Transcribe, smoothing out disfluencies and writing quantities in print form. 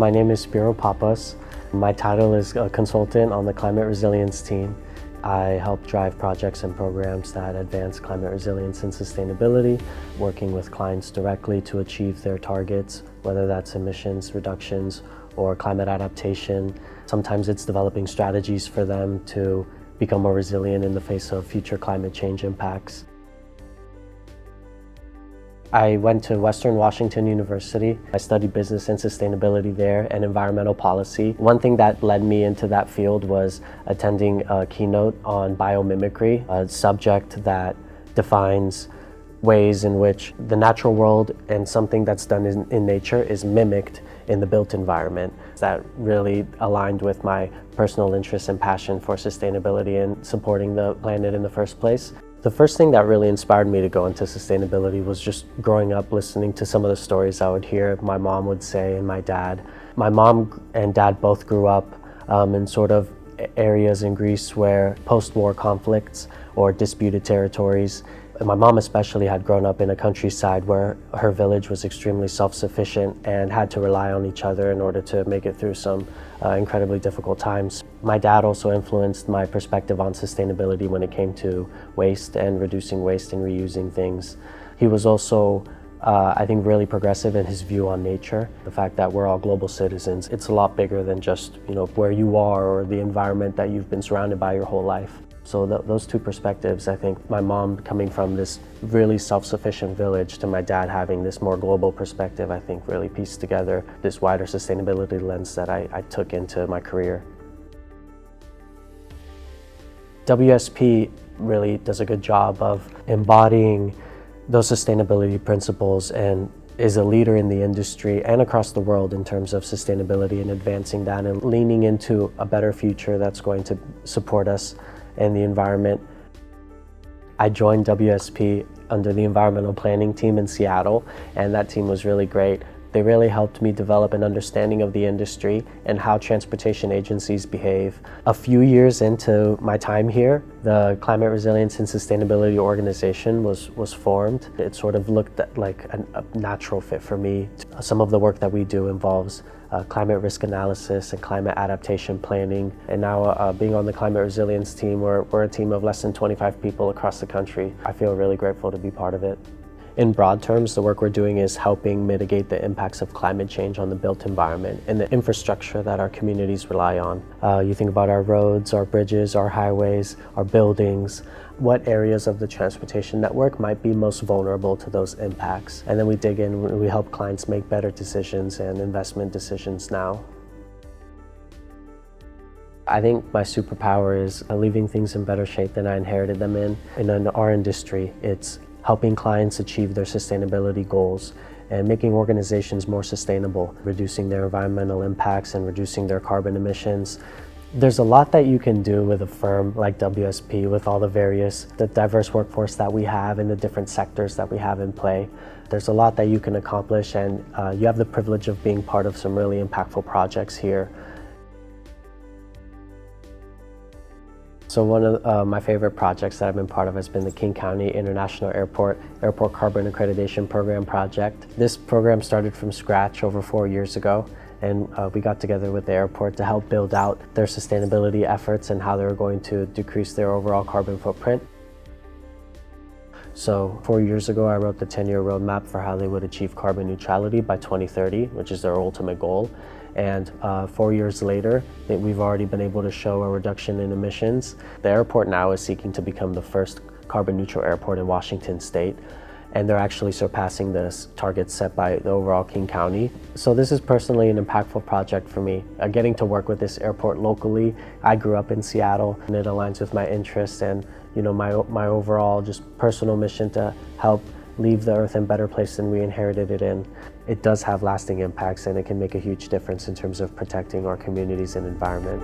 My name is Spiro Pappas. My title is a consultant on the climate resilience team. I help drive projects and programs that advance climate resilience and sustainability, working with clients directly to achieve their targets, whether that's emissions reductions or climate adaptation. Sometimes it's developing strategies for them to become more resilient in the face of future climate change impacts. I went to Western Washington University. I studied business and sustainability there and environmental policy. One thing that led me into that field was attending a keynote on biomimicry, a subject that defines ways in which the natural world and something that's done in nature is mimicked in the built environment. That really aligned with my personal interest and passion for sustainability and supporting the planet in the first place. The first thing that really inspired me to go into sustainability was just growing up listening to some of the stories I would hear my mom would say and my dad. My mom and dad both grew up in sort of areas in Greece where post-war conflicts or disputed territories. And my mom especially had grown up in a countryside where her village was extremely self-sufficient and had to rely on each other in order to make it through some incredibly difficult times. My dad also influenced my perspective on sustainability when it came to waste and reducing waste and reusing things. He was also, I think, really progressive in his view on nature. The fact that we're all global citizens, it's a lot bigger than just, where you are or the environment that you've been surrounded by your whole life. So those two perspectives, I think my mom coming from this really self-sufficient village to my dad having this more global perspective, I think really pieced together this wider sustainability lens that I took into my career. WSP really does a good job of embodying those sustainability principles and is a leader in the industry and across the world in terms of sustainability and advancing that and leaning into a better future that's going to support us and the environment. I joined WSP under the environmental planning team in Seattle, and that team was really great. They really helped me develop an understanding of the industry and how transportation agencies behave. A few years into my time here, the Climate Resilience and Sustainability Organization was formed. It sort of looked like a natural fit for me. Some of the work that we do involves climate risk analysis and climate adaptation planning. And now being on the climate resilience team, we're a team of less than 25 people across the country. I feel really grateful to be part of it. In broad terms, the work we're doing is helping mitigate the impacts of climate change on the built environment and the infrastructure that our communities rely on. You think about our roads, our bridges, our highways, our buildings, what areas of the transportation network might be most vulnerable to those impacts. And then we dig in, we help clients make better decisions and investment decisions now. I think my superpower is leaving things in better shape than I inherited them in. In our industry, it's helping clients achieve their sustainability goals and making organizations more sustainable, reducing their environmental impacts and reducing their carbon emissions. There's a lot that you can do with a firm like WSP with all the diverse workforce that we have and the different sectors that we have in play. There's a lot that you can accomplish, and you have the privilege of being part of some really impactful projects here. So one of my favorite projects that I've been part of has been the King County International Airport Carbon Accreditation Program project. This program started from scratch over 4 years ago, and we got together with the airport to help build out their sustainability efforts and how they were going to decrease their overall carbon footprint. So 4 years ago, I wrote the 10-year roadmap for how they would achieve carbon neutrality by 2030, which is their ultimate goal. And 4 years later, we've already been able to show a reduction in emissions. The airport now is seeking to become the first carbon neutral airport in Washington state, and they're actually surpassing the targets set by the overall King County. So this is personally an impactful project for me. Getting to work with this airport locally, I grew up in Seattle, and it aligns with my interests and my overall just personal mission to help leave the earth in a better place than we inherited it in. It does have lasting impacts, and it can make a huge difference in terms of protecting our communities and environment.